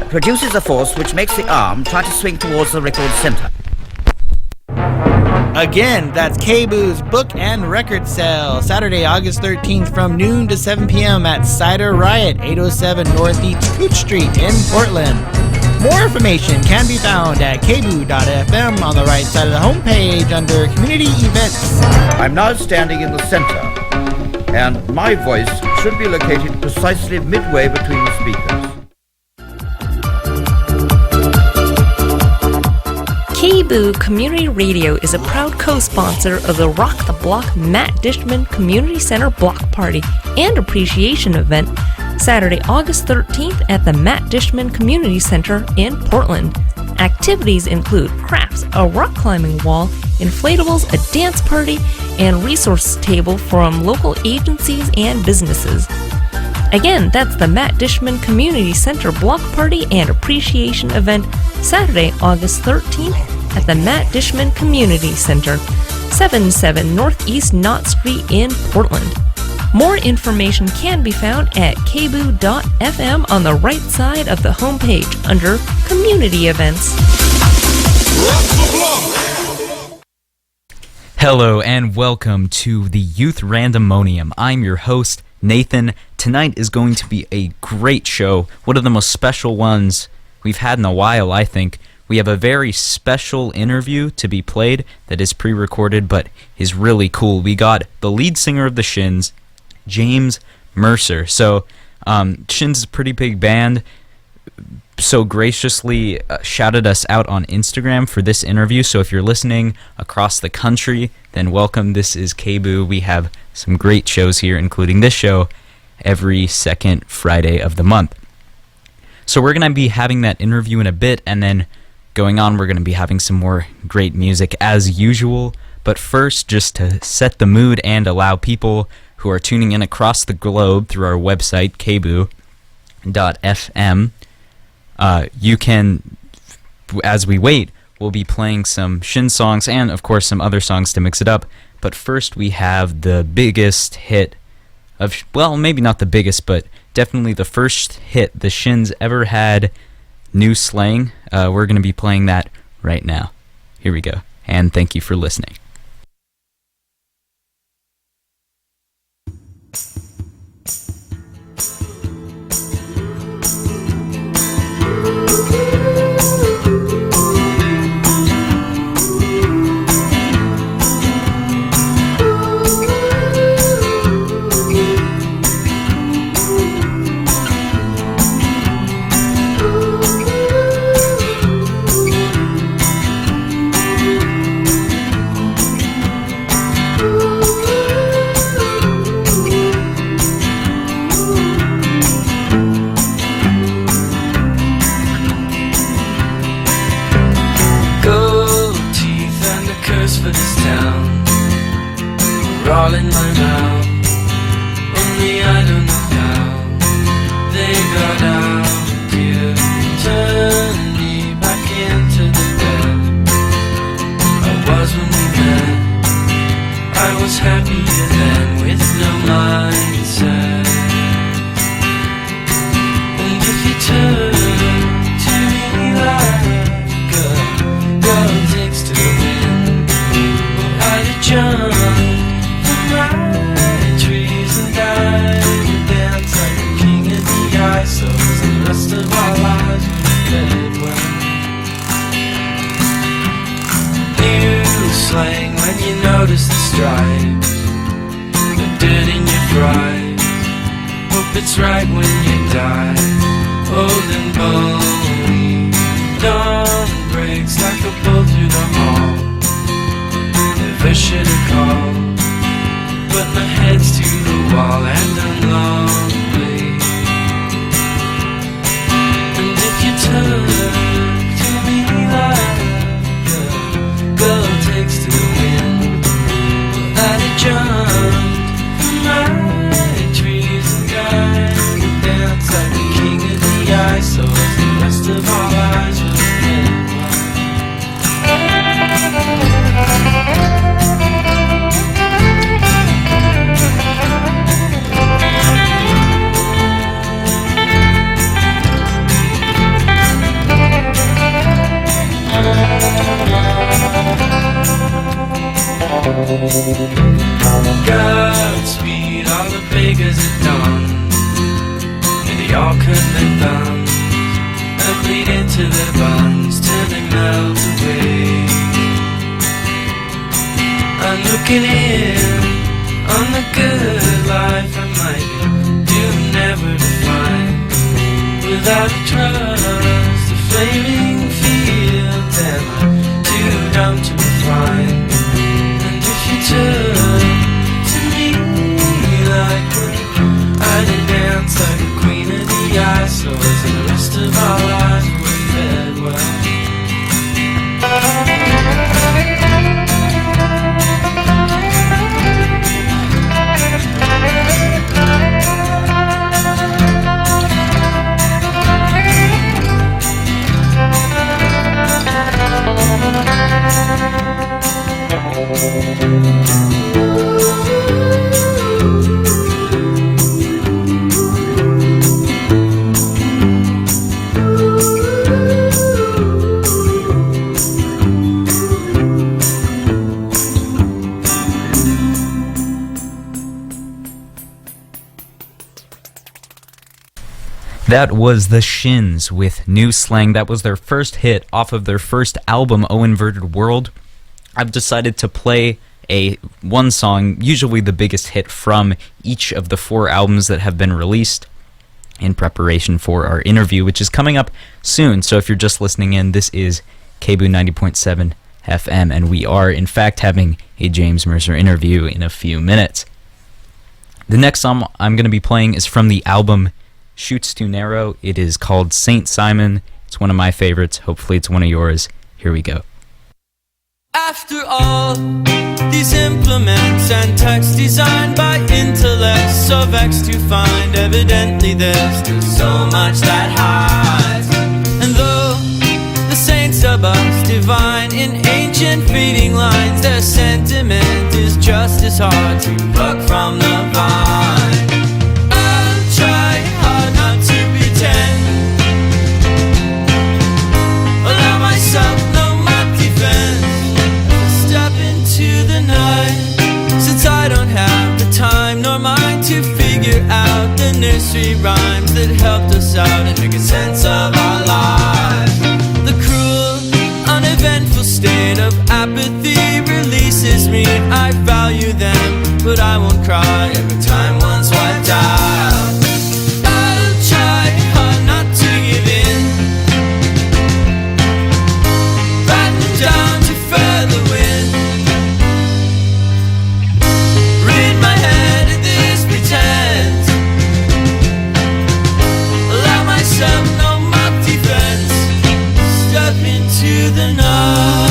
produces a force which makes the arm try to swing towards the record center. Again, that's KBOO's Book and Record Sale, Saturday, August 13th from noon to 7 p.m. at Cider Riot, 807 Northeast Cooch Street in Portland. More information can be found at kboo.fm on the right side of the homepage under Community Events. I'm now standing in the center, and my voice should be located precisely midway between the speakers. KBOO Community Radio is a proud co-sponsor of the Rock the Block Matt Dishman Community Center Block Party and Appreciation Event, Saturday, August 13th at the Matt Dishman Community Center in Portland. Activities include crafts, a rock climbing wall, inflatables, a dance party, and resource table from local agencies and businesses. Again, that's the Matt Dishman Community Center Block Party and Appreciation Event, Saturday, August 13th at the Matt Dishman Community Center, 77 Northeast Knott Street in Portland. More information can be found at kboo.fm on the right side of the homepage under Community Events. Hello and welcome to the Youth Randomonium. I'm your host, Nathan. Tonight is going to be a great show, one of the most special ones we've had in a while, I think. We have a very special interview to be played that is pre-recorded but is really cool. We got the lead singer of the Shins, James Mercer. So, Shins is a pretty big band, so graciously shouted us out on Instagram for this interview. So if you're listening across the country, then welcome. This is KBOO. We have some great shows here, including this show, every second Friday of the month. So we're going to be having that interview in a bit, and then going on, we're going to be having some more great music as usual. But first, just to set the mood and allow people who are tuning in across the globe through our website, kboo.fm, you can, as we wait, we'll be playing some Shin songs and, of course, some other songs to mix it up. But first, we have the biggest hit of, well, maybe not the biggest, but definitely the first hit the Shins ever had, New Slang. We're going to be playing that right now. Here we go, and thank you for listening. All in my mouth, only I don't know how they got out. You turned me back into the bed I was when we met. I was happier then with no mindset. And if you turn to me like a girl takes to the wind, well, I'd jump trees and dive and dance like a king in the ice. So the rest of our lives we did well. New slang when you notice the stripes, the dirt in your fries. Hope it's right when you die, old and bony. Dawn breaks like a bull through the hall. Never should have called, but my head's to the wall and I'm lonely. And if you turn to me like a girl takes to the wind, well, I'd have jumped from my trees and died and dance like the king of the ice. So as the rest of our lives will end well. their bonds till they melt away. I'm looking in on the good life I might be doomed never to find. Without a trust, the flaming fields am I too dumb to refine. And if you took to me like when I did dance like a queen of the ice, so as the rest of our lives were fed well. That was The Shins with New Slang. That was their first hit off of their first album, O Inverted World. I've decided to play one song, usually the biggest hit from each of the 4 albums that have been released in preparation for our interview, which is coming up soon. So if you're just listening in, this is KBOO 90.7 FM, and we are, in fact, having a James Mercer interview in a few minutes. The next song I'm going to be playing is from the album Shoots Too Narrow. It is called Saint Simon. It's one of my favorites. Hopefully it's one of yours. Here we go. After all, these implements and text designed by intellects so vexed to find evidently there's still so much that hides. And though the saints of us divine in ancient feeding lines, their sentiment is just as hard to pluck from the vine. I'll try hard not to pretend, allow myself no mock defense, step into the night, since I don't have the time nor mind to figure out the nursery rhymes that helped us out and make a sense of our lives. The cruel, uneventful state of apathy releases me. I value them, but I won't cry every time one's wiped out. I'll try hard not to give in, batten down to feather wind, read my head at this pretense, allow myself no mock defense, step into the night.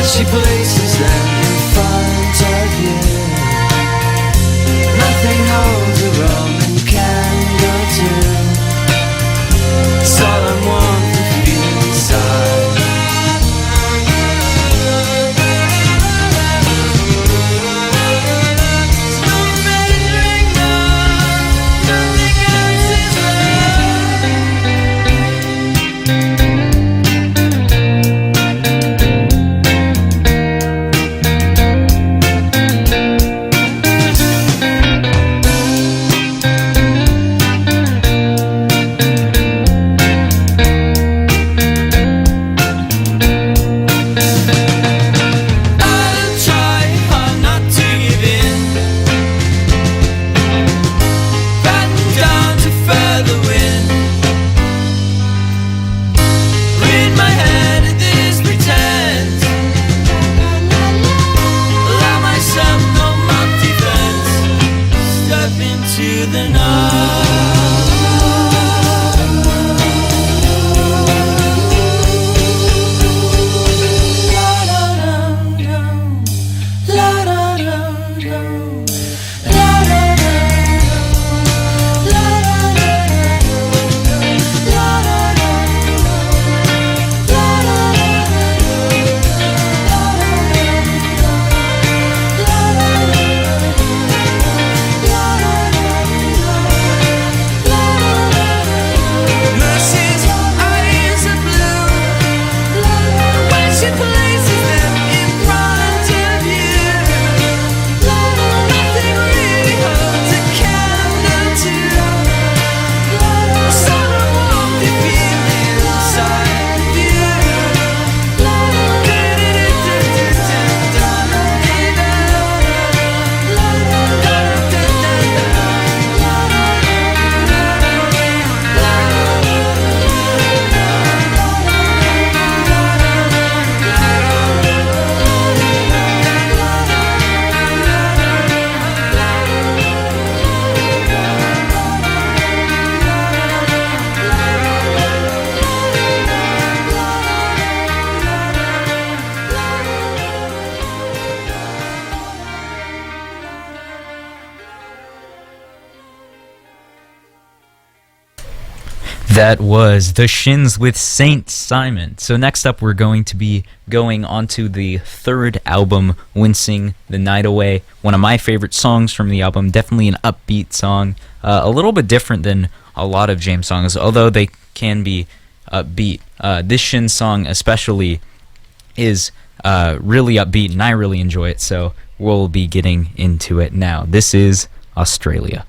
She places them in front of you. Nothing holds a Roman candle to solemn warmth of feeling inside. No measuring up, nothing else is left. That was The Shins with Saint Simon. So next up, we're going to be going on to the third album, Wincing the Night Away. One of my favorite songs from the album, definitely an upbeat song. A little bit different than a lot of James songs, although they can be upbeat. This Shins song especially is really upbeat, and I really enjoy it, so we'll be getting into it now. This is Australia.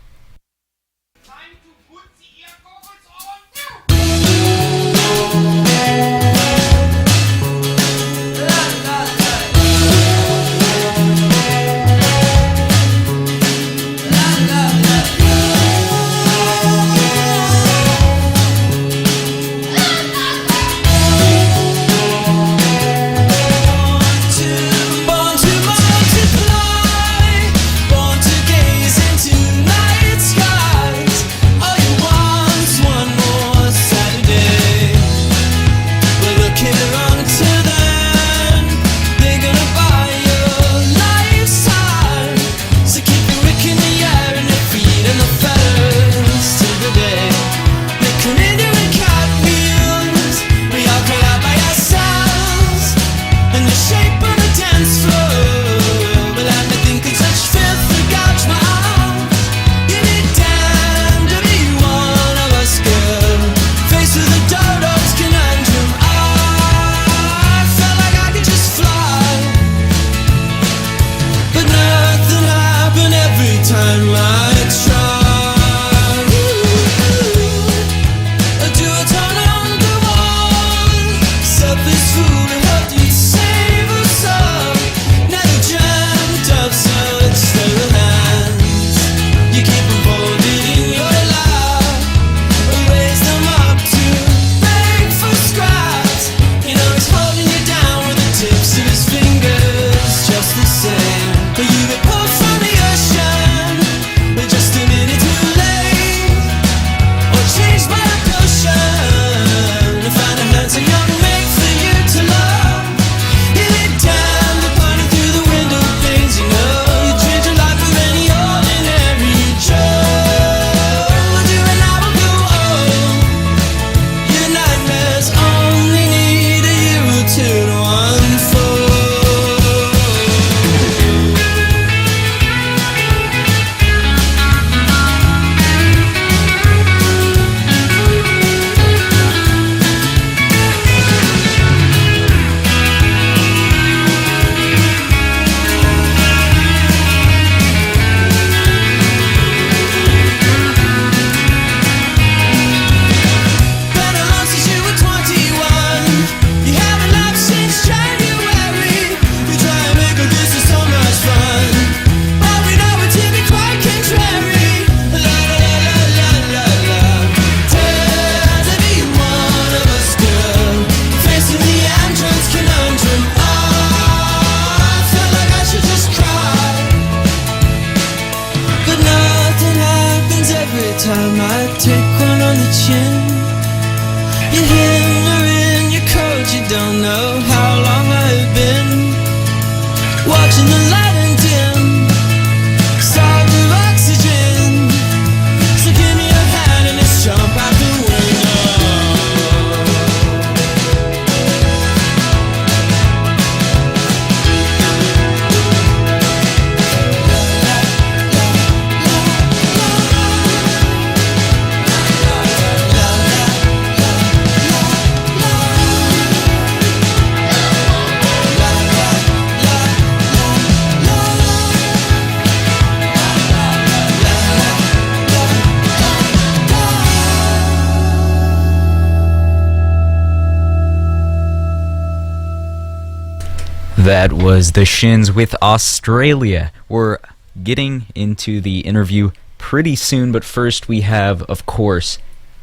That was The Shins with Australia. We're getting into the interview pretty soon, but first we have, of course,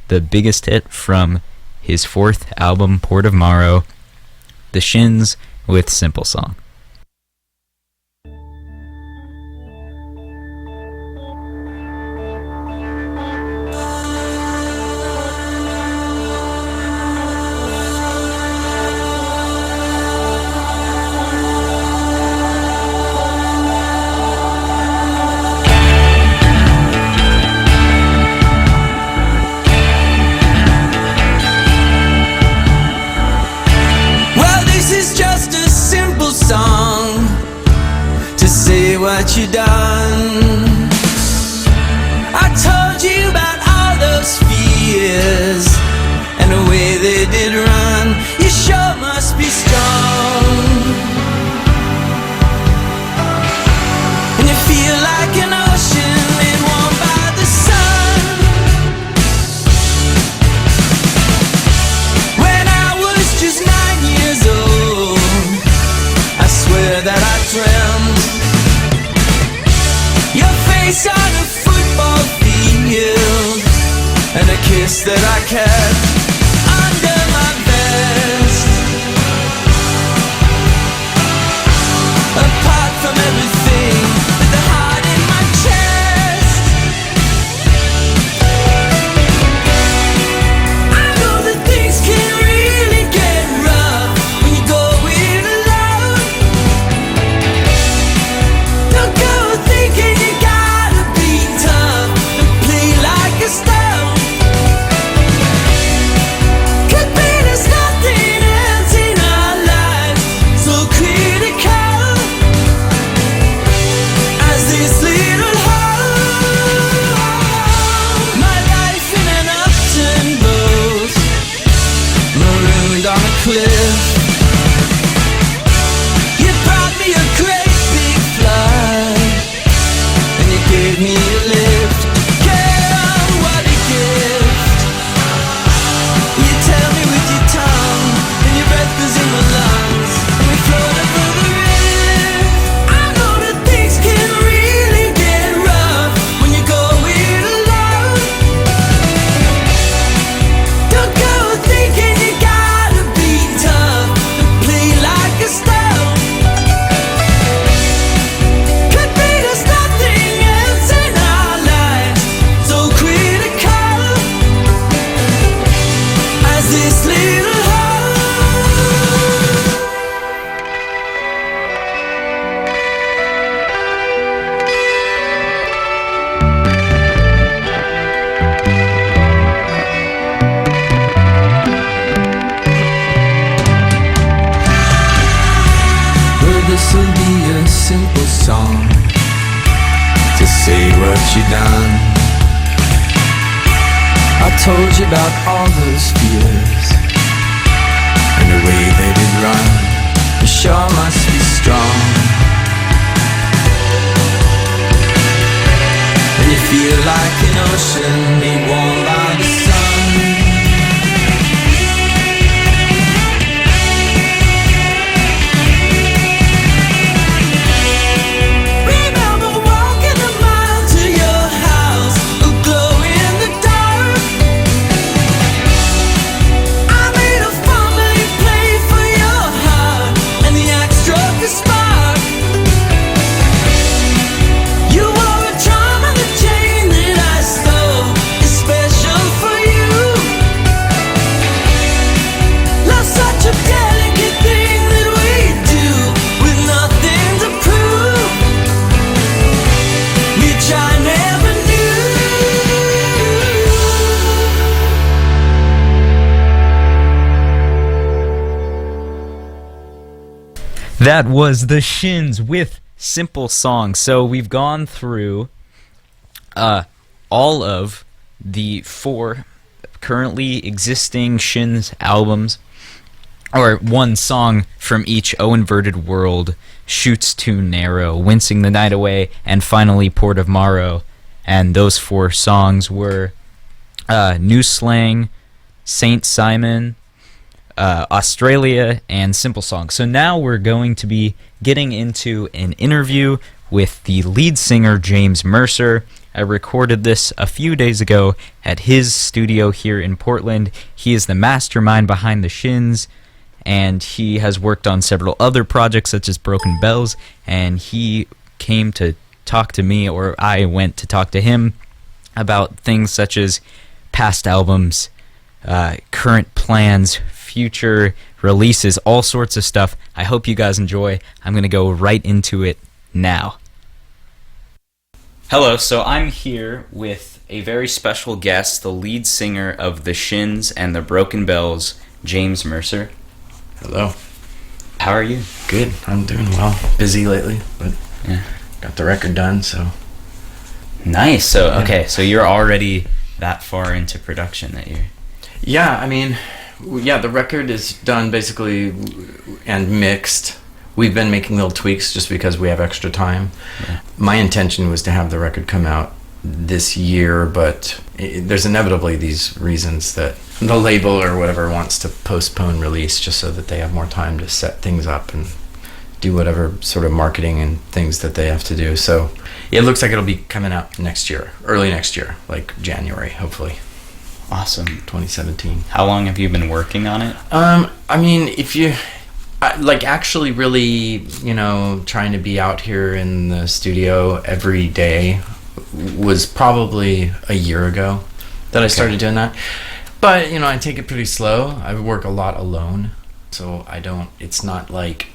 the biggest hit from his fourth album, Port of Morrow, The Shins with Simple Song. say what you done. I told you about all those fears and the way they did run. You sure must be strong, and you feel like an ocean made warm by the sun. When I was just 9 years old, I swear that I dreamt your face on a football field and a kiss that I kept under my vest. Apart from everything, with the heart in my chest, I know that things can really get rough when you go it alone. Don't go thinking you gotta be tough and play like a stone. Could be there's nothing else in our lives so critical as this little hole. My life in an upturned boat, marooned on a cliff. You brought me a great big flood, and you gave me a lift. Girl, what a gift. You tell me with your tongue, and your breath is in my lungs, and we float over the rift. I know that things can really get rough when you go it alone. Don't go thinking you gotta be tough and play like a stone. Could be there's nothing else in our lives so critical as this little hole. Well, this'll be a simple song to say what you done. I told you about all those fears and the way they did run. You sure must be strong, and you feel like an ocean made warm by the sun. Remember walking a mile to your house, a glow in the dark. I made a family play for your heart, and the axe struck a spark. You wore a charm on the chain that I stole, is special for you. Love's such a delicate thing that we do with nothing to prove, which I never knew. That was the Shins with Simple Song. So we've gone through all of the 4 currently existing Shins albums, or one song from each: O Inverted World, Shoots Too Narrow, Wincing the Night Away, and finally Port of Morrow. And those 4 songs were New Slang, Saint Simon, Australia, and Simple Song. So now we're going to be getting into an interview with the lead singer, James Mercer. I recorded this a few days ago at his studio here in Portland. He is the mastermind behind the Shins, and he has worked on several other projects such as Broken Bells, and he came to talk to me, or I went to talk to him about things such as past albums, current plans, future releases, all sorts of stuff. I hope you guys enjoy. I'm going to go right into it now. Hello, so I'm here with a very special guest, the lead singer of the Shins and the Broken Bells, James Mercer. Hello. How are you? Good. I'm doing well. Busy lately, but got the record done. So Nice. So okay, so you're already that far into production that you're. yeah, I mean, the record is done basically and mixed. We've been making little tweaks just because we have extra time. Yeah. My intention was to have the record come out this year, but there's inevitably these reasons that the label or whatever wants to postpone release just so that they have more time to set things up and do whatever sort of marketing and things that they have to do. So it looks like it'll be coming out next year, early next year, like January, hopefully, Awesome. 2017. How long have you been working on it? I mean, if you like actually really, trying to be out here in the studio every day was probably a year ago that I started doing that. But, I take it pretty slow. I work a lot alone. So it's not like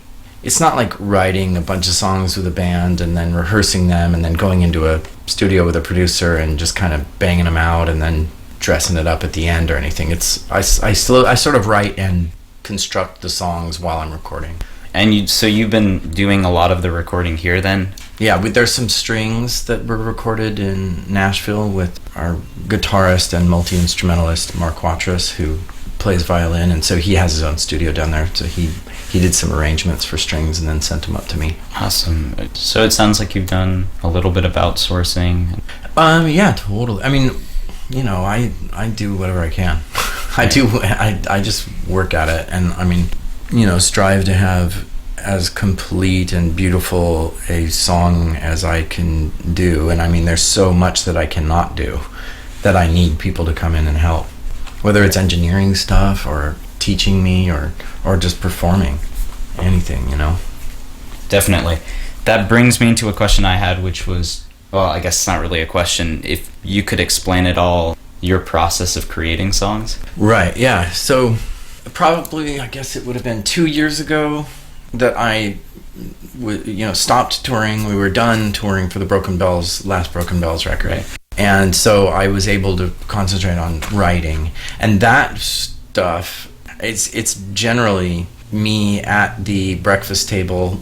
writing a bunch of songs with a band and then rehearsing them and then going into a studio with a producer and just kind of banging them out and then dressing it up at the end or anything. I sort of write and construct the songs while I'm recording. And you've been doing a lot of the recording here then? Yeah, there's some strings that were recorded in Nashville with our guitarist and multi-instrumentalist Mark Watrous, who plays violin, and so he has his own studio down there. So he did some arrangements for strings and then sent them up to me. Awesome. So it sounds like you've done a little bit of outsourcing. Yeah, totally. I mean, I do whatever I can. I just work at it, and I mean, strive to have as complete and beautiful a song as I can do. And I mean, there's so much that I cannot do that I need people to come in and help, whether it's engineering stuff or teaching me or just performing anything. Definitely. That brings me to a question I had, which was, well, I guess it's not really a question. If you could explain it all, your process of creating songs. Right, yeah. So probably, I guess it would have been 2 years ago that I stopped touring. We were done touring for the last Broken Bells record. Right. And so I was able to concentrate on writing. And that stuff, it's generally me at the breakfast table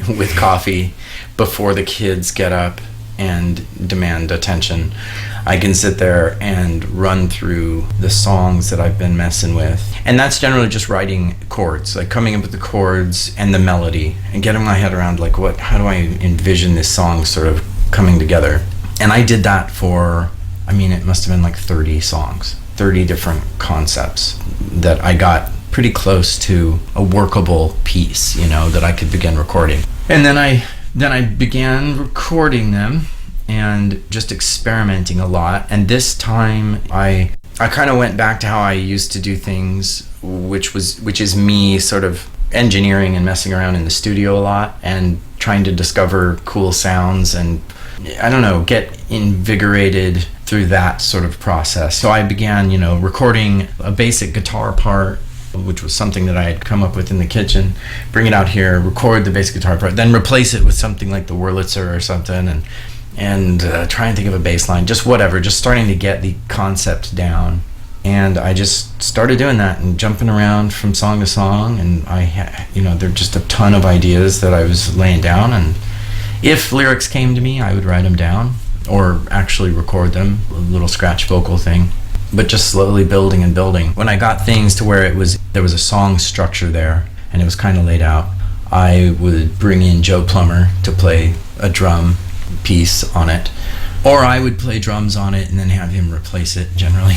with coffee before the kids get up and demand attention. I can sit there and run through the songs that I've been messing with. And that's generally just writing chords, like coming up with the chords and the melody and getting my head around how do I envision this song sort of coming together. And I did that for, it must have been like 30 songs, 30 different concepts that I got pretty close to a workable piece, that I could begin recording. And then I began recording them and just experimenting a lot. And this time I kind of went back to how I used to do things, which is me sort of engineering and messing around in the studio a lot and trying to discover cool sounds and, I don't know, get invigorated through that sort of process. So I began, recording a basic guitar part, which was something that I had come up with in the kitchen, bring it out here, record the basic guitar part, then replace it with something like the Wurlitzer or something, and try and think of a bass line, just whatever, just starting to get the concept down. And I just started doing that and jumping around from song to song, and there are just a ton of ideas that I was laying down, and if lyrics came to me, I would write them down or actually record them, a little scratch vocal thing, but just slowly building and building. When I got things to where there was a song structure there and it was kind of laid out, I would bring in Joe Plummer to play a drum piece on it, or I would play drums on it and then have him replace it generally.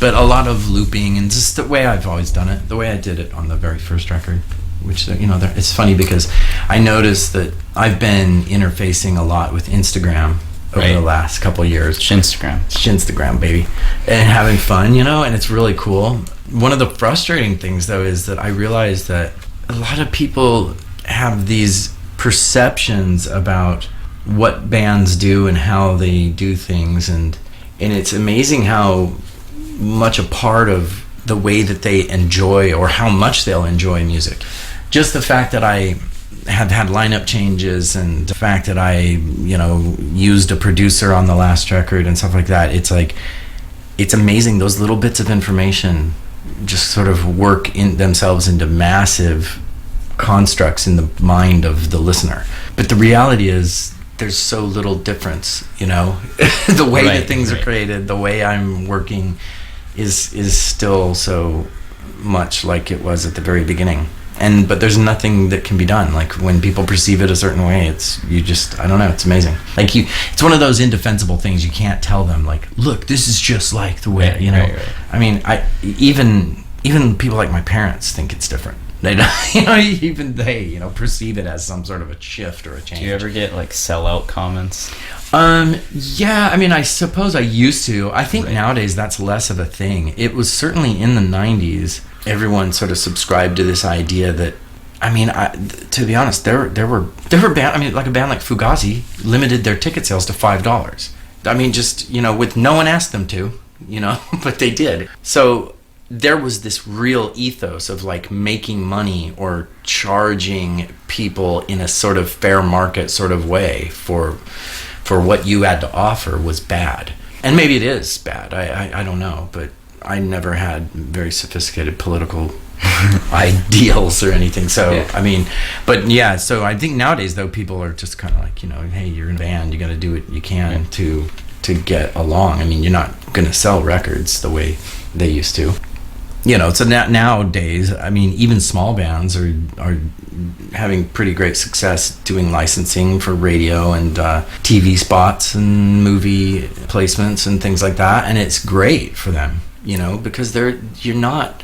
But a lot of looping and just the way I've always done it, the way I did it on the very first record, which it's funny because I noticed that I've been interfacing a lot with Instagram over the last couple of years. Shinstagram, baby. And having fun, and it's really cool. One of the frustrating things, though, is that I realize that a lot of people have these perceptions about what bands do and how they do things, and it's amazing how much a part of the way that they enjoy or how much they'll enjoy music. Just the fact that I have had lineup changes and the fact that I, used a producer on the last record and stuff like that, it's amazing. Those little bits of information just sort of work in themselves into massive constructs in the mind of the listener. But the reality is there's so little difference, you know. The way that things are created, the way I'm working is still so much like it was at the very beginning. But there's nothing that can be done. Like when people perceive it a certain way, I don't know, it's amazing. Like it's one of those indefensible things. You can't tell them like, look, this is just like the way, you know. Right. I mean, even people like my parents think it's different. They don't, you know, even they, you know, perceive it as some sort of a shift or a change. Do you ever get like sellout comments? Yeah, I mean, I suppose I used to. I think nowadays that's less of a thing. It was certainly in the 90s. Everyone sort of subscribed to this idea that, I mean, to be honest, there were band. I mean, like a band like Fugazi limited their ticket sales to $5. I mean, just, you know, with no one asked them to, you know, but they did. So there was this real ethos of like making money or charging people in a sort of fair market sort of way for what you had to offer was bad. And maybe it is bad. I don't know, but I never had very sophisticated political ideals or anything. So, I mean, but yeah, so I think nowadays though, people are just kind of like, you know, hey, you're in a band, you got to do what you can to get along. I mean, you're not going to sell records the way they used to. You know, so nowadays, I mean, even small bands are having pretty great success doing licensing for radio and TV spots and movie placements and things like that, and it's great for them, you know, because you're not,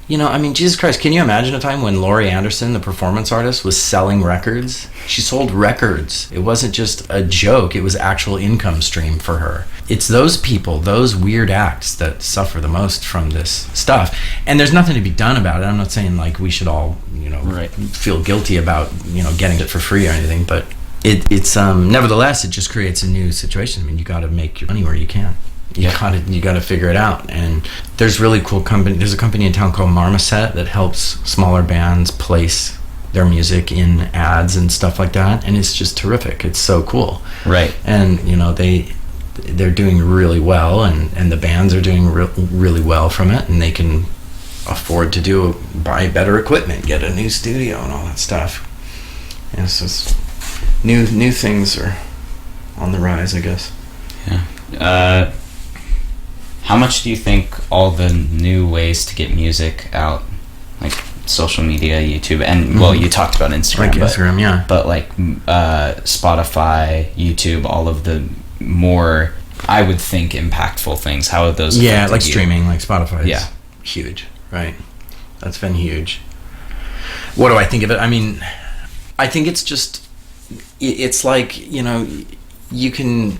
you know, I mean, Jesus Christ, can you imagine a time when Laurie Anderson, the performance artist, was selling records? She sold records. It wasn't just a joke, it was actual income stream for her. It's those people, those weird acts that suffer the most from this stuff. And there's nothing to be done about it. I'm not saying like we should all, you know, feel guilty about, you know, getting it for free or anything, but it's nevertheless, it just creates a new situation. I mean, you got to make your money where you can. You gotta figure it out. And there's really cool company. There's a company in town called Marmoset that helps smaller bands place their music in ads and stuff like that, and it's just terrific. It's so cool. Right. And you know, they're doing really well, and the bands are doing really well from it, and they can afford to buy better equipment, get a new studio and all that stuff. And so new things are on the rise, I guess. Yeah. How much do you think all the new ways to get music out, like social media, YouTube, and well, you talked about Instagram, like Instagram, yeah, but like Spotify, YouTube, all of the more, I would think, impactful things. How are those? Yeah, like streaming, like Spotify. Yeah, huge, right? That's been huge. What do I think of it? I mean, I think it's like, you know, you can.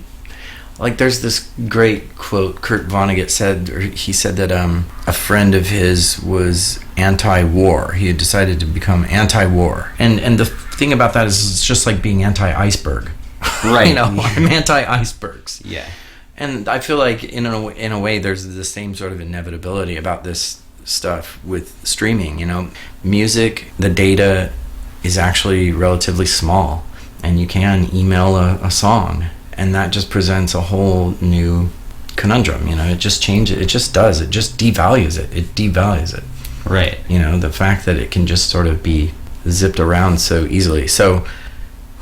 Like, there's this great quote Kurt Vonnegut said, or he said that a friend of his was anti-war. He had decided to become anti-war. And the thing about that is it's just like being anti-iceberg. Right. You know, I'm anti-icebergs. Yeah. And I feel like in a way there's the same sort of inevitability about this stuff with streaming, you know. Music, the data is actually relatively small, and you can email a song. And that just presents a whole new conundrum, you know. It just changes. It just does. It just devalues it. It devalues it. Right. You know, the fact that it can just sort of be zipped around so easily. So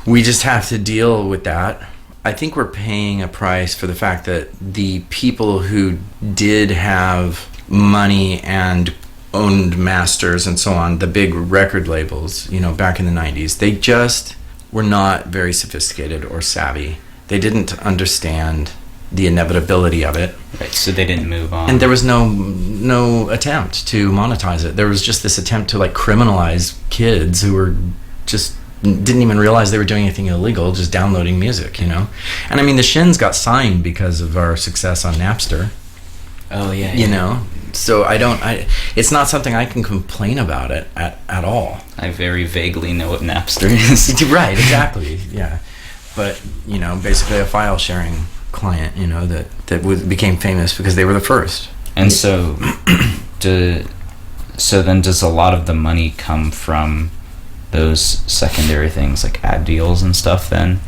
we just have to deal with that. I think we're paying a price for the fact that the people who did have money and owned masters and so on, the big record labels, you know, back in the 90s, they just were not very sophisticated or savvy. They didn't understand the inevitability of it. Right, so they didn't move on. And there was no attempt to monetize it. There was just this attempt to like criminalize kids who were just didn't even realize they were doing anything illegal, just downloading music, you know. And I mean, the Shins got signed because of our success on Napster. Oh yeah. You know. So it's not something I can complain about it at all. I very vaguely know what Napster is. Right, exactly. Yeah. But, you know, basically a file sharing client, you know, that became famous because they were the first. And so then does a lot of the money come from those secondary things like ad deals and stuff then?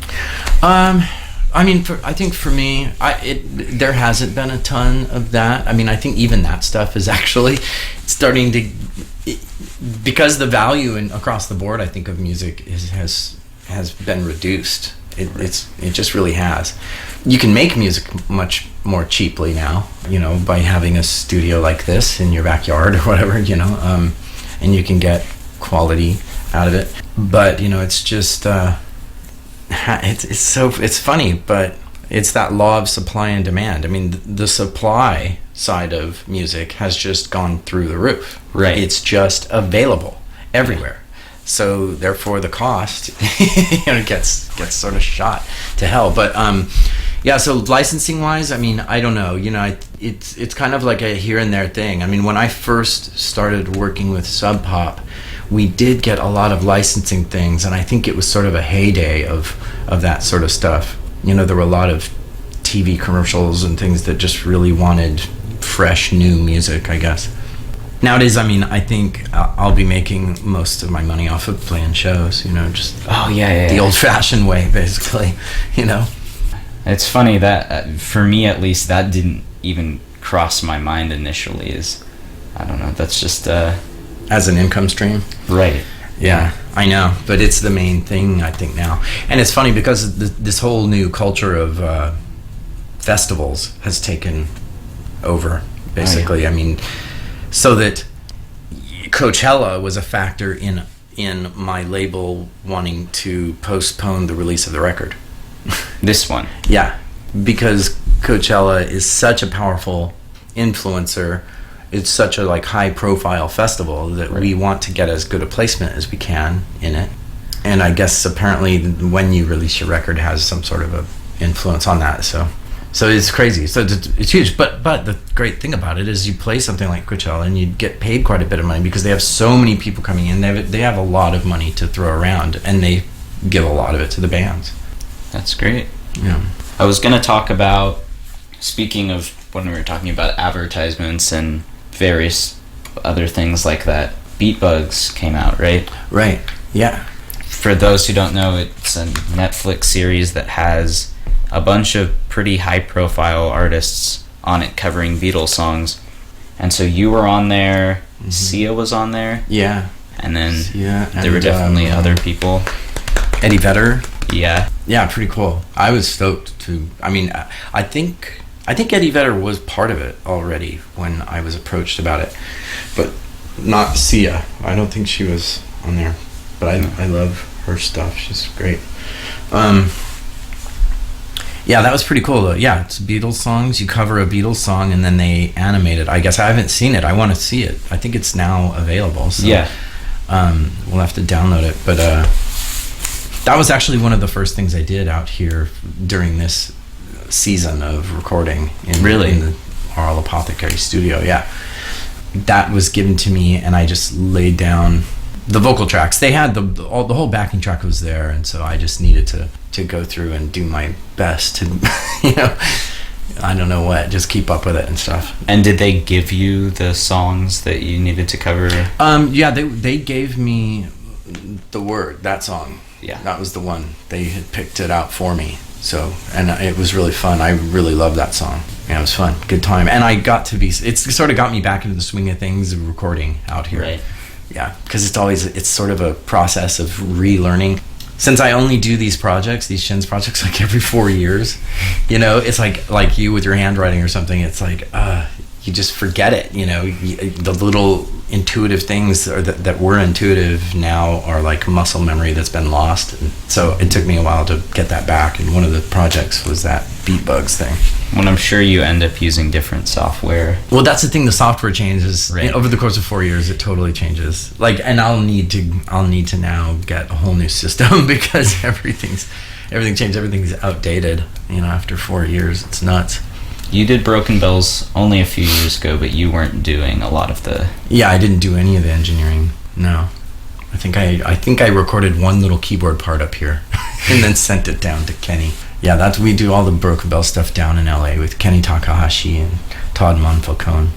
I mean, I think for me, there hasn't been a ton of that. I mean, I think even that stuff is actually starting to, because the value across the board, I think, of music has has been reduced. It just really has. You can make music much more cheaply now, by having a studio like this in your backyard or whatever, and you can get quality out of it. But it's just it's funny, but it's that law of supply and demand. I mean, the supply side of music has just gone through the roof. Right. It's just available everywhere. So therefore the cost gets sort of shot to hell. But so licensing wise, I mean, I don't know, it's kind of like a here and there thing. I mean, when I first started working with Sub Pop, we did get a lot of licensing things, and I think it was sort of a heyday of that sort of stuff. There were a lot of TV commercials and things that just really wanted fresh new music, I guess. Nowadays, I mean, I think I'll be making most of my money off of playing shows, just the old-fashioned way, basically, It's funny that, for me at least, that didn't even cross my mind initially. I don't know, that's just... As an income stream? Right. Yeah, I know, but it's the main thing, I think, now. And it's funny because this whole new culture of festivals has taken over, basically. Oh, yeah. I mean... So that Coachella was a factor in my label wanting to postpone the release of the record. This one? Yeah, because Coachella is such a powerful influencer. It's such a high profile festival that we want to get as good a placement as we can in it. And I guess apparently when you release your record has some sort of a influence on that. So it's crazy. So it's huge. But the great thing about it is you play something like Coachella and you get paid quite a bit of money because they have so many people coming in. They have a lot of money to throw around, and they give a lot of it to the bands. That's great. Yeah. I was going to talk about, speaking of when we were talking about advertisements and various other things like that, Beatbugs came out, right? Right. Yeah. For those who don't know, it's a Netflix series that has a bunch of pretty high-profile artists on it covering Beatles songs. And so you were on there, Sia was on there. Yeah. And then Sia, there were definitely other people. Eddie Vedder. Yeah. Yeah, pretty cool. I was stoked to... I mean, I think Eddie Vedder was part of it already when I was approached about it. But not Sia. I don't think she was on there. But I love her stuff. She's great. Yeah, that was pretty cool though. Yeah, it's Beatles songs. You cover a Beatles song and then they animate it. I guess I haven't seen it. I want to see it. I think it's now available. So, yeah. We'll have to download it. But that was actually one of the first things I did out here during this season of recording in the Oral Apothecary studio. Yeah. That was given to me and I just laid down the vocal tracks. They had the whole backing track was there, and so I just needed to go through and do my best to, I don't know what, just keep up with it and stuff. And did they give you the songs that you needed to cover? Yeah, they gave me that song. Yeah. That was the one. They had picked it out for me. So, and it was really fun. I really loved that song. Yeah, it was fun. Good time. And I got to it sort of got me back into the swing of things of recording out here. Right. Yeah, because it's sort of a process of relearning. Since I only do these Shins projects every 4 years, it's like you with your handwriting or something. It's like you just forget it. The little intuitive things that were intuitive now are like muscle memory that's been lost. And so it took me a while to get that back. And one of the projects was that Beatbugs thing. When I'm sure you end up using different software. Well, that's the thing. The software changes over the course of 4 years. It totally changes. And I'll need to now get a whole new system because everything changed. Everything's outdated. After 4 years, it's nuts. You did Broken Bells only a few years ago, but you weren't doing a lot of the... Yeah, I didn't do any of the engineering. No. I think I recorded one little keyboard part up here and then sent it down to Kenny. Yeah, we do all the Broken Bell stuff down in LA with Kenny Takahashi and Todd Monfalcone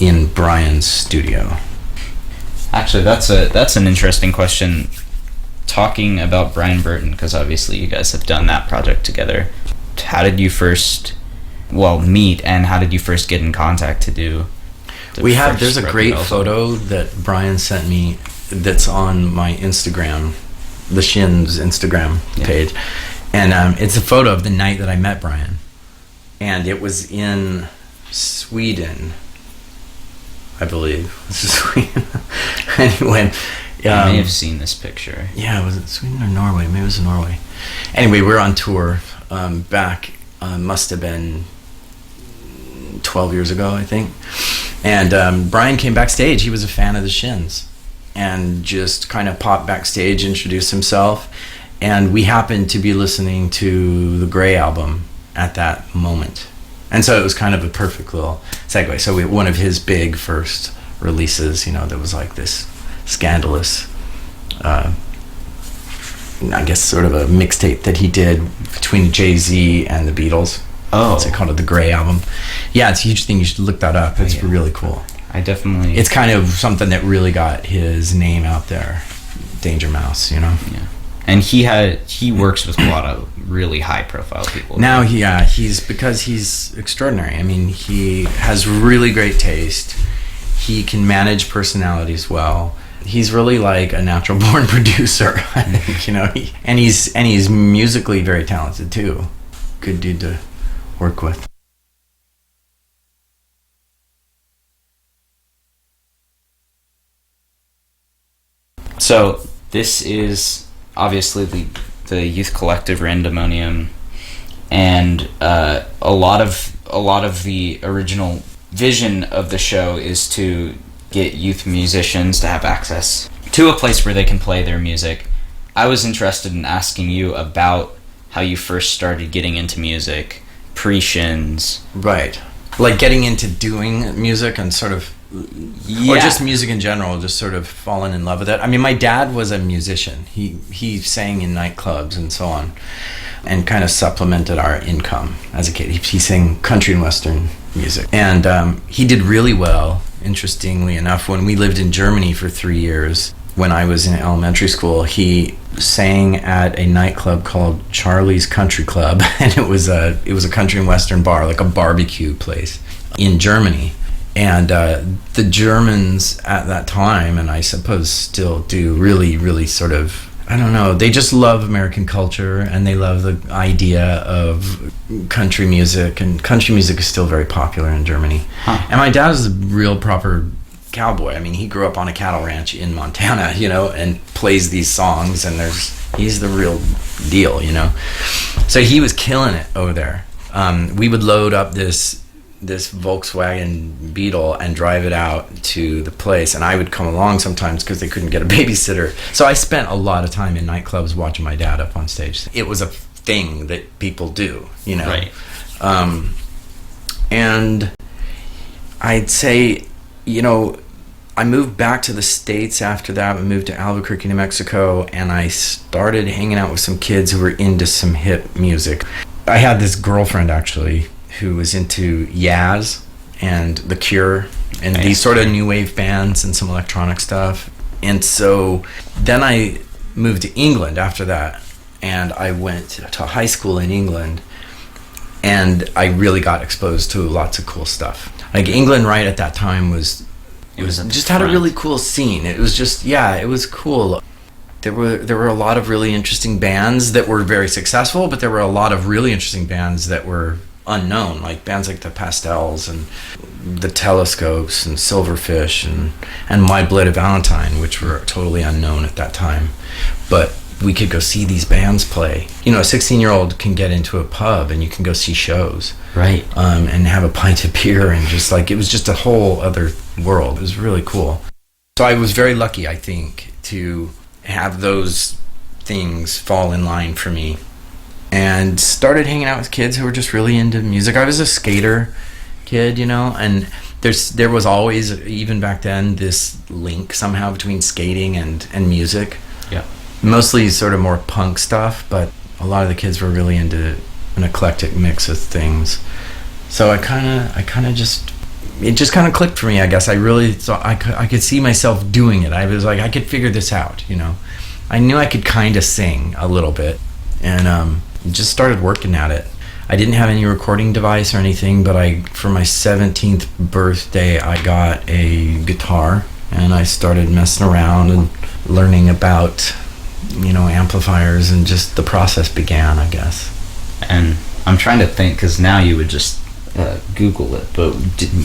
in Brian's studio. Actually, that's an interesting question. Talking about Brian Burton, because obviously you guys have done that project together. How did you first meet, and how did you first get in contact to do there's a great photo that Brian sent me that's on my Instagram the Shins Instagram page, and it's a photo of the night that I met Brian, and it was in Sweden, I believe. This is Sweden. Anyway, I may have seen this picture. Yeah, was it Sweden or Norway? Maybe it was Norway. Anyway, we were on tour back, must have been 12 years ago, I think. And Brian came backstage. He was a fan of the Shins, and just kind of popped backstage, introduced himself, and we happened to be listening to the Grey album at that moment. And so it was kind of a perfect little segue. So one of his big first releases, that was like this scandalous, I guess sort of a mixtape that he did between Jay-Z and the Beatles. Oh. So they called it the Grey album. Yeah, it's a huge thing. You should look that up. It's really cool. I definitely... It's kind of something that really got his name out there. Danger Mouse, Yeah. And he works with a lot of really high profile people. Now because he's extraordinary. I mean, he has really great taste. He can manage personalities well. He's really like a natural born producer, I think, and he's musically very talented too. Good dude to work with. So this is obviously the youth collective Randemonium, and a lot of the original vision of the show is to get youth musicians to have access to a place where they can play their music. I was interested in asking you about how you first started getting into music pre-Shins. Right. Like getting into doing music and sort of, or just music in general, just sort of falling in love with it. I mean, my dad was a musician. He sang in nightclubs and so on, and kind of supplemented our income as a kid. He sang country and western music. And he did really well, interestingly enough. When we lived in Germany for 3 years, when I was in elementary school, he sang at a nightclub called Charlie's Country Club, and it was a country and western bar, like a barbecue place in Germany. And the Germans at that time, and I suppose still do, really, really sort of, I don't know, they just love American culture, and they love the idea of country music, and country music is still very popular in Germany. Huh. And my dad was a real proper cowboy. I mean, he grew up on a cattle ranch in Montana, and plays these songs, and he's the real deal, So he was killing it over there. We would load up this Volkswagen Beetle and drive it out to the place, and I would come along sometimes because they couldn't get a babysitter. So I spent a lot of time in nightclubs watching my dad up on stage. It was a thing that people do, Right. And I'd say, I moved back to the States after that. I moved to Albuquerque, New Mexico, and I started hanging out with some kids who were into some hip music. I had this girlfriend, actually, who was into Yaz and The Cure and these sort of new wave bands and some electronic stuff. And so then I moved to England after that, and I went to high school in England, and I really got exposed to lots of cool stuff. Like England right at that time had a really cool scene. It was just, it was cool. There were a lot of really interesting bands that were very successful, but there were a lot of really interesting bands that were unknown, like bands like the Pastels and the Telescopes and Silverfish and My Bloody Valentine, which were totally unknown at that time. But we could go see these bands play. A 16-year-old can get into a pub and you can go see shows. Right. And have a pint of beer, and just like, it was just a whole other world. It was really cool. So I was very lucky, I think, to have those things fall in line for me, and started hanging out with kids who were just really into music. I was a skater kid, and there was always, even back then, this link somehow between skating and music. Yeah. Mostly sort of more punk stuff, but a lot of the kids were really into an eclectic mix of things. So it just kind of clicked for me, I guess. I really thought I could see myself doing it. I was like, I could figure this out, I knew I could kind of sing a little bit, and just started working at it. I didn't have any recording device or anything, but for my 17th birthday, I got a guitar, and I started messing around and learning about amplifiers, and just the process began, I guess. And I'm trying to think, because now you would just Google it, but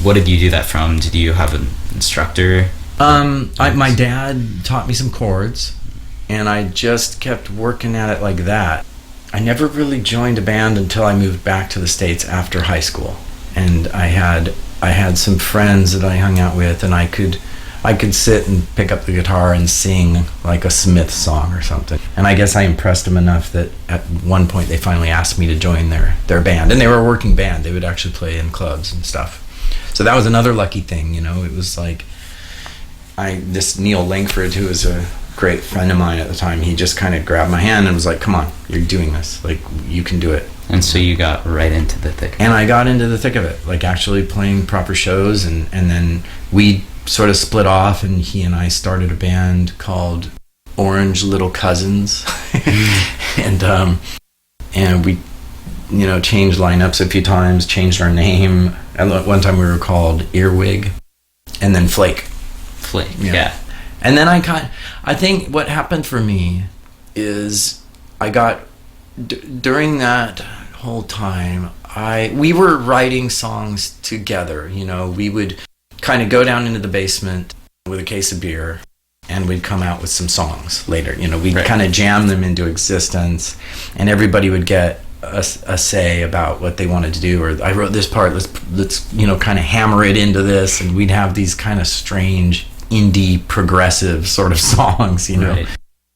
what did you do that from? Did you have an instructor? My dad taught me some chords, and I just kept working at it like that. I never really joined a band until I moved back to the States after high school, and I had some friends that I hung out with, and I could sit and pick up the guitar and sing like a Smith song or something. And I guess I impressed them enough that at one point they finally asked me to join their band. And they were a working band. They would actually play in clubs and stuff. So that was another lucky thing, It was like, this Neil Langford, who was a great friend of mine at the time, he just kind of grabbed my hand and was like, come on, you're doing this. Like, you can do it. And so you got right into the thick of it. And I got into the thick of it, like actually playing proper shows. And then we sort of split off, and he and I started a band called Orange Little Cousins. and we changed lineups a few times, changed our name. At one time we were called Earwig, and then Flake. Yeah. And then I think what happened for me is I got during that whole time, we were writing songs together. We would kind of go down into the basement with a case of beer, and we'd come out with some songs later. We'd kind of jam them into existence, and everybody would get a say about what they wanted to do. Or I wrote this part, let's kind of hammer it into this, and we'd have these kind of strange indie progressive sort of songs, Right.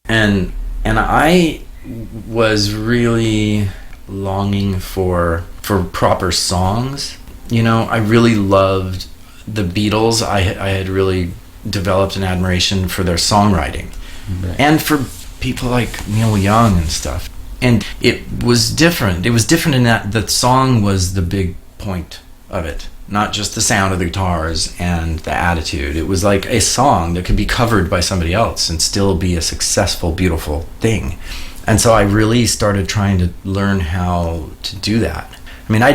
And I was really longing for proper songs. I really loved the Beatles. I had really developed an admiration for their songwriting, Right. and for people like Neil Young and stuff. And it was different. It was different in that the song was the big point of it, not just the sound of the guitars and the attitude. It was like a song that could be covered by somebody else and still be a successful, beautiful thing. And so I really started trying to learn how to do that. I mean, I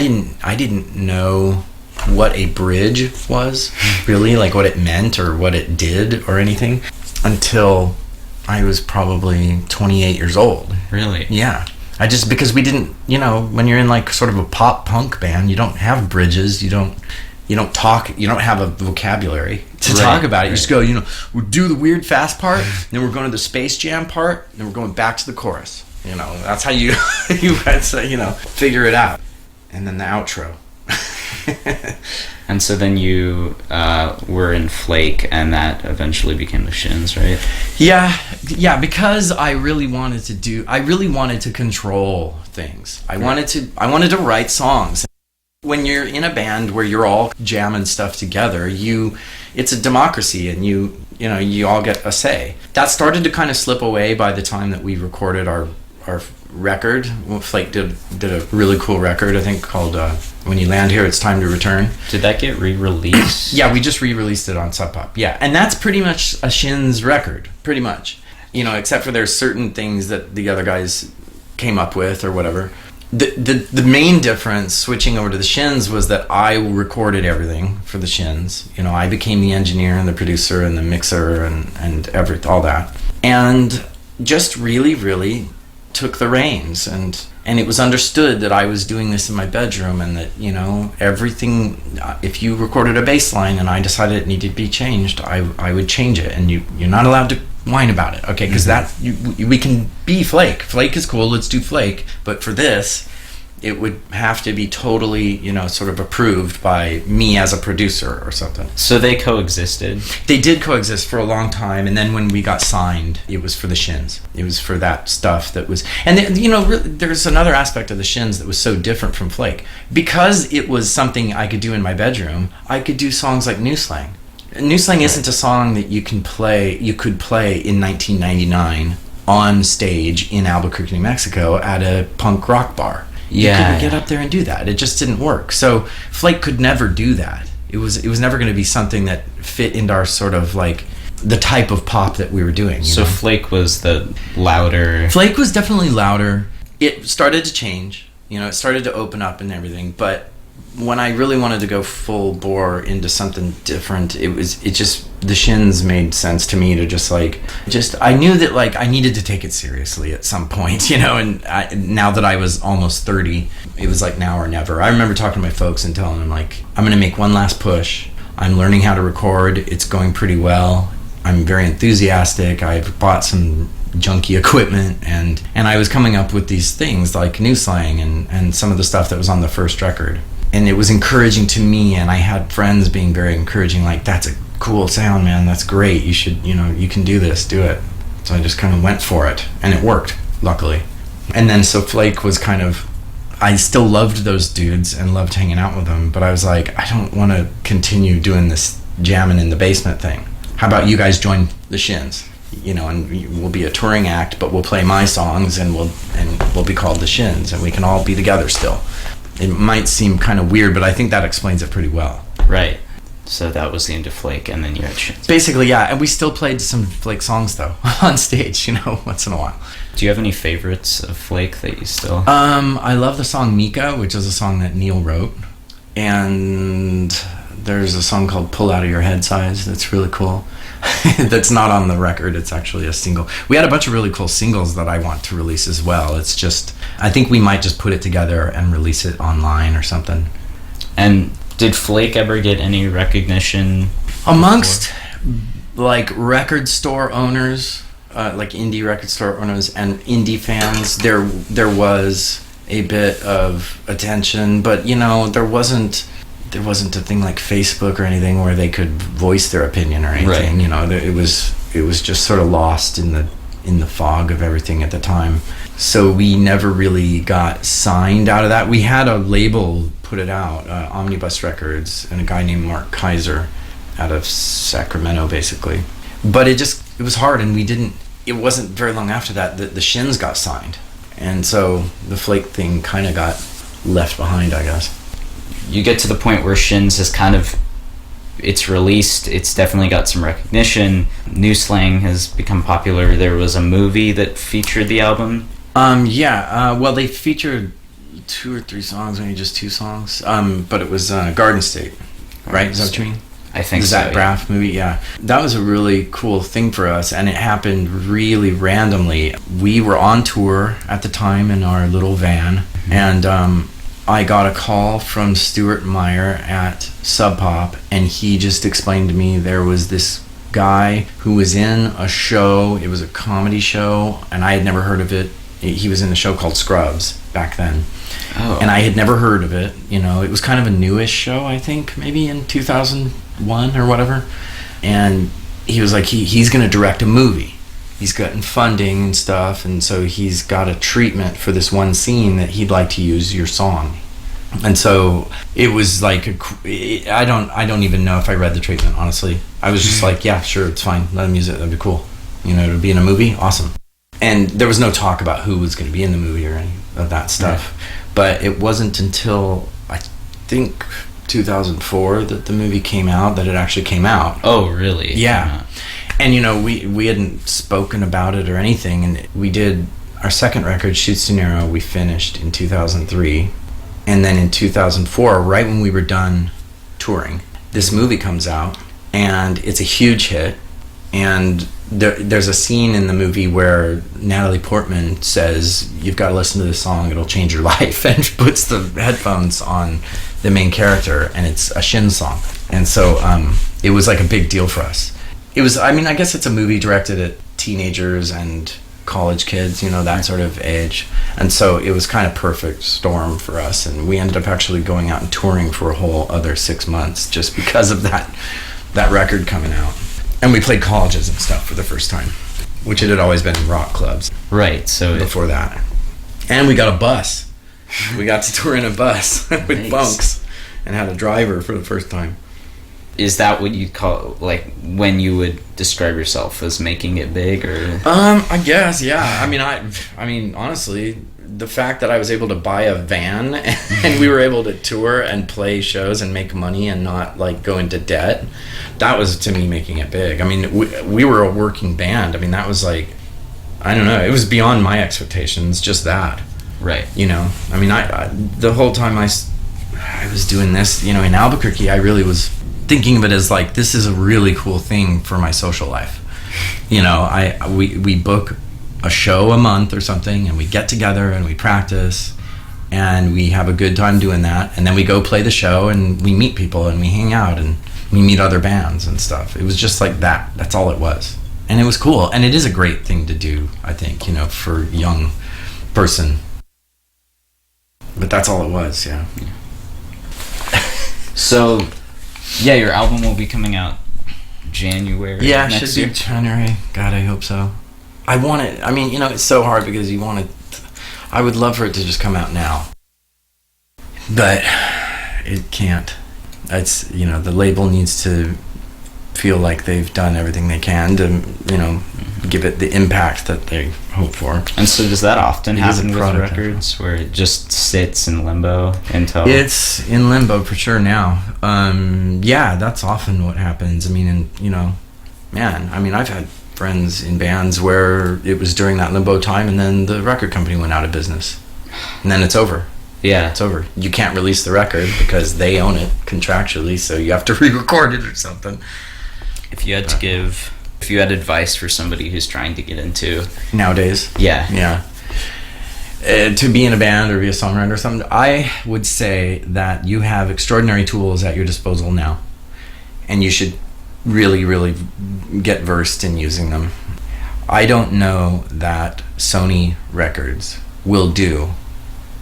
didn't know what a bridge was, really, like what it meant or what it did or anything, until I was probably 28 years old. Really? Yeah. Because we didn't, when you're in like sort of a pop punk band, you don't have bridges, you don't talk, you don't have a vocabulary to talk about it. You just go, we'll do the weird fast part, then we're going to the Space Jam part, then we're going back to the chorus. That's how you figure it out. And then the outro. And so then you were in Flake, and that eventually became the Shins, right? Yeah, because I really wanted to control things. I wanted to write songs. When you're in a band where you're all jamming stuff together, it's a democracy, and you all get a say. That started to kind of slip away by the time that we recorded our record. Well, Flake did a really cool record, I think, called When You Land Here, It's Time to Return. Did that get re-released? Yeah, we just re-released it on Sub Pop. Yeah, and that's pretty much a Shins record, pretty much. Except for there's certain things that the other guys came up with or whatever. The main difference switching over to the Shins was that I recorded everything for the Shins. I became the engineer and the producer and the mixer and all that. And just really, really took the reins, and it was understood that I was doing this in my bedroom, and that everything, if you recorded a bass line and I decided it needed to be changed, I would change it, and you're not allowed to whine about it, okay? Because we can be Flake is cool, let's do Flake, but for this it would have to be totally sort of approved by me as a producer or something. So they coexisted? They did coexist for a long time, and then when we got signed, it was for the Shins. It was for that stuff that was... And there's another aspect of the Shins that was so different from Flake. Because it was something I could do in my bedroom, I could do songs like New Slang. New Slang isn't a song that you could play in 1999 on stage in Albuquerque, New Mexico at a punk rock bar. You couldn't get up there and do that. It just didn't work. So Flake could never do that. It was never going to be something that fit into our sort of like the type of pop that we were doing. So Flake was the louder... Flake was definitely louder. It started to change. It started to open up and everything. But when I really wanted to go full bore into something different, it the Shins made sense to me to I knew that like I needed to take it seriously at some point, and now that I was almost 30, it was like now or never. I remember talking to my folks and telling them like, I'm going to make one last push. I'm learning how to record. It's going pretty well. I'm very enthusiastic. I've bought some junky equipment and I was coming up with these things like new slang and some of the stuff that was on the first record. And it was encouraging to me, and I had friends being very encouraging, like, that's a cool sound, man, that's great, you should, you can do this, do it. So I just kind of went for it, and it worked, luckily. And then so Flake was kind of, I still loved those dudes and loved hanging out with them, but I was like, I don't want to continue doing this jamming in the basement thing. How about you guys join the Shins? And we'll be a touring act, but we'll play my songs, and we'll be called the Shins, and we can all be together still. It might seem kind of weird, but I think that explains it pretty well. Right. So that was the end of Flake, and then you had Shins. Basically, yeah. And we still played some Flake songs, though, on stage, once in a while. Do you have any favorites of Flake that you still... I love the song Mika, which is a song that Neil wrote. And there's a song called Pull Out of Your Head Size that's really cool. That's not on the record. It's actually a single. We had a bunch of really cool singles that I want to release as well. It's just, I think we might just put it together and release it online or something. And did Flake ever get any recognition amongst like record store owners, like indie record store owners and indie fans? There was a bit of attention, but there wasn't a thing like Facebook or anything where they could voice their opinion or anything. Right. It was just sort of lost in the fog of everything at the time. So we never really got signed out of that. We had a label put it out, Omnibus Records, and a guy named Mark Kaiser out of Sacramento, basically. But it was hard, and it wasn't very long after that the Shins got signed. And so the Flake thing kind of got left behind, I guess. You get to the point where Shins is it's released, it's definitely got some recognition, new slang has become popular. There was a movie that featured the album. Well, they featured 2 or 3 songs, maybe just 2 songs, but it was Garden State, right? Is that what you mean? I think the so. Zach Braff movie, yeah. That was a really cool thing for us, and it happened really randomly. We were on tour at the time in our little van, and I got a call from Stuart Meyer at Sub Pop, and he just explained to me there was this guy who was in a show. It was a comedy show, and I had never heard of it. He was in a show called Scrubs back then. Oh. And I had never heard of it. It was kind of a newish show, I think, maybe in 2001 or whatever. And he was like, he's going to direct a movie. He's gotten funding and stuff, and so he's got a treatment for this one scene that he'd like to use your song. And so it was like I don't even know if I read the treatment, honestly. I was just like, yeah, sure, it's fine. Let him use it. That'd be cool. To be in a movie, awesome. And there was no talk about who was going to be in the movie or any of that stuff. Right. But it wasn't until I think 2004 that the movie came out, that it actually came out. Oh, really? Yeah. And we hadn't spoken about it or anything, and we did our second record, Shoots to Narrow, we finished in 2003. And then in 2004, right when we were done touring, this movie comes out, and it's a huge hit. And there's a scene in the movie where Natalie Portman says, you've got to listen to this song, it'll change your life, and puts the headphones on the main character, and it's a Shins song. And so it was like a big deal for us. It was, I guess it's a movie directed at teenagers and college kids, that sort of age. And so it was kind of perfect storm for us, and we ended up actually going out and touring for a whole other 6 months just because of that record coming out. And we played colleges and stuff for the first time, which it had always been in rock clubs. Right, so before that. And we got a bus. We got to tour in a bus with nice. Bunks and had a driver for the first time. Is that what you call, like, when you would describe yourself as making it big, or? I guess, yeah. I mean, honestly, the fact that I was able to buy a van and we were able to tour and play shows and make money and not, like, go into debt, that was, to me, making it big. I mean, we were a working band. I mean, that was, like, I don't know. It was beyond my expectations, just that. Right. I mean, I the whole time I was doing this, in Albuquerque, I really was thinking of it as like, this is a really cool thing for my social life. You know, we book a show a month or something, and we get together and we practice, and we have a good time doing that, and then we go play the show, and we meet people, and we hang out, and we meet other bands and stuff. It was just like that. That's all it was. And it was cool, and it is a great thing to do, I think, you know, for a young person. But that's all it was, yeah. So, yeah, your album will be coming out January next year. Should be January. God, I hope so. I want it. I mean, you know, it's so hard because you want it. I would love for it to just come out now, but it can't. It's, you know, the label needs to feel like they've done everything they can to, you know, give it the impact that they hope for. And so does that often happen with product, records, where it just sits in limbo until... It's in limbo for sure now. Yeah, that's often what happens. I mean, and, you know, man, I mean, I've had friends in bands where it was during that limbo time, and then the record company went out of business, and then it's over. Yeah, it's over. You can't release the record because they own it contractually, so you have to re-record it or something. If you had advice for somebody who's trying to get into nowadays, yeah, to be in a band or be a songwriter or something, I would say that you have extraordinary tools at your disposal now, and you should really, really get versed in using them. I don't know that Sony Records will do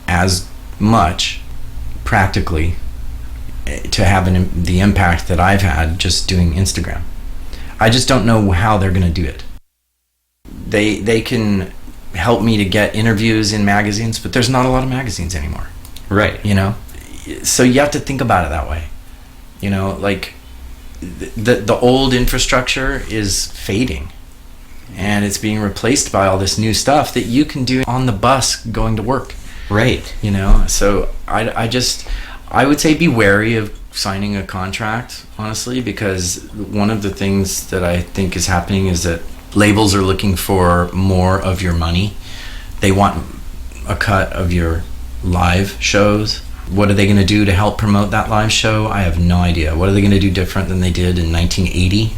as much practically to have the impact that I've had just doing Instagram. I just don't know how they're going to do it. They can help me to get interviews in magazines, but there's not a lot of magazines anymore. Right. You know? So you have to think about it that way. You know, like the old infrastructure is fading, and it's being replaced by all this new stuff that you can do on the bus going to work. Right. You know, so I would say be wary of signing a contract, honestly, because one of the things that I think is happening is that labels are looking for more of your money. They want a cut of your live shows. What are they going to do to help promote that live show? I have no idea. What are they going to do different than they did in 1980?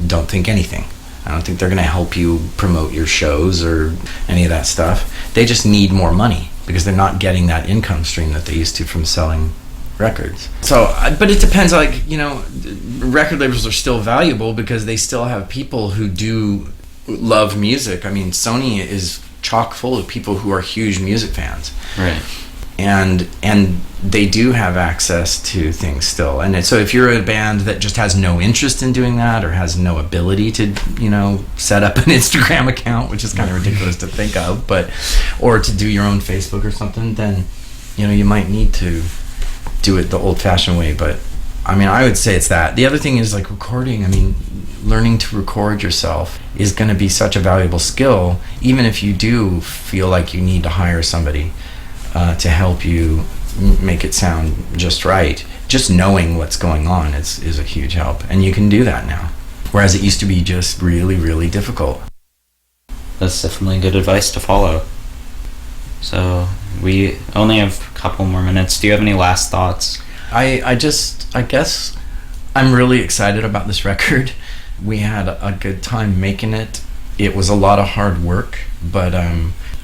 Don't think anything. I don't think they're going to help you promote your shows or any of that stuff. They just need more money because they're not getting that income stream that they used to from selling records. So, but it depends, like, you know, record labels are still valuable because they still have people who do love music. I mean, Sony is chock full of people who are huge music fans. Right. And they do have access to things still. And so if you're a band that just has no interest in doing that or has no ability to, you know, set up an Instagram account, which is kind of ridiculous to think of, but, or to do your own Facebook or something, then, you know, you might need to do it the old-fashioned way. But I mean, I would say it's that. The other thing is, like, recording. I mean, learning to record yourself is going to be such a valuable skill, even if you do feel like you need to hire somebody to help you make it sound just right. Just knowing what's going on is a huge help, and you can do that now, whereas it used to be just really, really difficult. That's definitely good advice to follow. So we only have a couple more minutes. Do you have any last thoughts? I guess I'm really excited about this record. We had a good time making it. It was a lot of hard work, but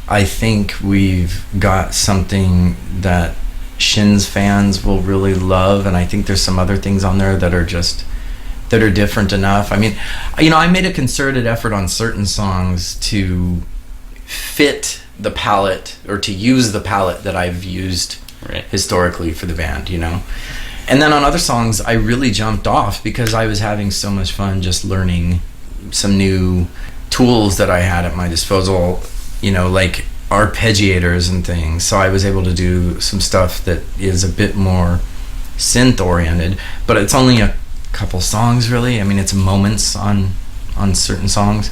I think we've got something that Shins fans will really love, and I think there's some other things on there that are different enough. I mean, you know, I made a concerted effort on certain songs to fit the palette, or to use the palette that I've used historically for the band, you know. And then on other songs, I really jumped off because I was having so much fun just learning some new tools that I had at my disposal, you know, like arpeggiators and things. So I was able to do some stuff that is a bit more synth-oriented, but it's only a couple songs, really. I mean, it's moments on certain songs.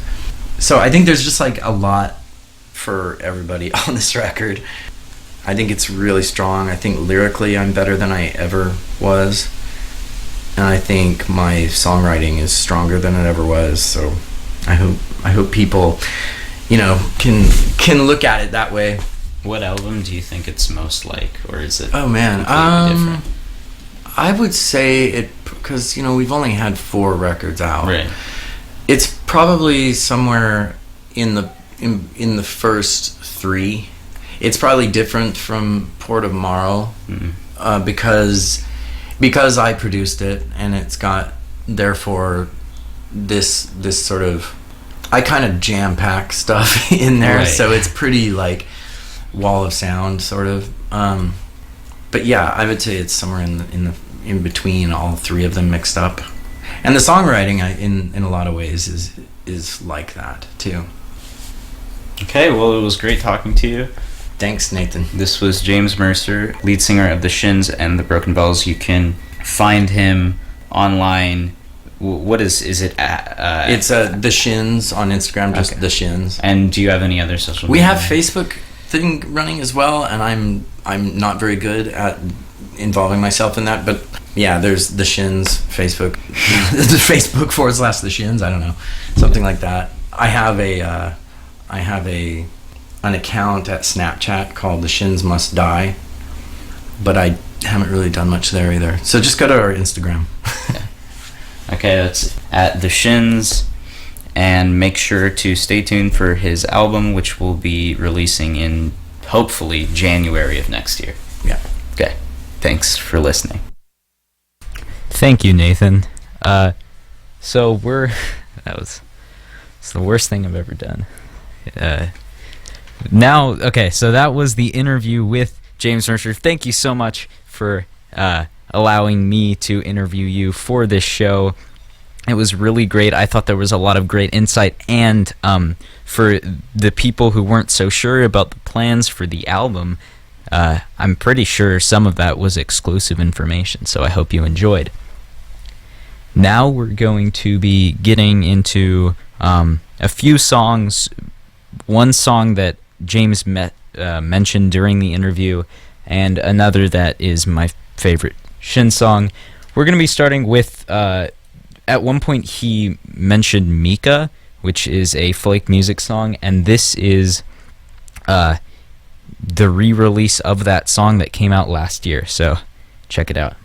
So I think there's just like a lot for everybody on this record. I think it's really strong. I think lyrically I'm better than I ever was, and I think my songwriting is stronger than it ever was. So I hope people, you know, can look at it that way. What album do you think it's most like, or is it? Oh man, completely different? I would say it, because we've only had 4 records out. Right. It's probably somewhere in the first 3. It's probably different from Port of Marl, because I produced it, and it's got, therefore, this sort of, I kind of jam pack stuff in there, right. So it's pretty like wall of sound sort of. But yeah, I would say it's somewhere in between all 3 of them mixed up, and the songwriting in a lot of ways is like that too. Okay, well, it was great talking to you. Thanks, Nathan. This was James Mercer, lead singer of the Shins and the Broken Bells. You can find him online. What is it at? It's The Shins on Instagram, just Okay. The Shins. And do you have any other social We media? have Facebook thing running as well, and I'm not very good at involving myself in that, but yeah, there's The Shins Facebook, the Facebook / The Shins, I don't know, something like that. I have an account at Snapchat called The Shins Must Die, but I haven't really done much there either. So just go to our Instagram. Okay, that's at the Shins, and make sure to stay tuned for his album, which will be releasing in hopefully January of next year. Yeah. Okay, thanks for listening. Thank you, Nathan. So it's the worst thing I've ever done. So that was the interview with James Mercer. Thank you so much for allowing me to interview you for this show. It was really great. I thought there was a lot of great insight, and for the people who weren't so sure about the plans for the album, I'm pretty sure some of that was exclusive information, so I hope you enjoyed. Now we're going to be getting into a few songs. One song that James mentioned during the interview, and another that is my favorite Shin song. We're going to be starting with, at one point he mentioned Mika, which is a folk music song, and this is the re-release of that song that came out last year, so check it out.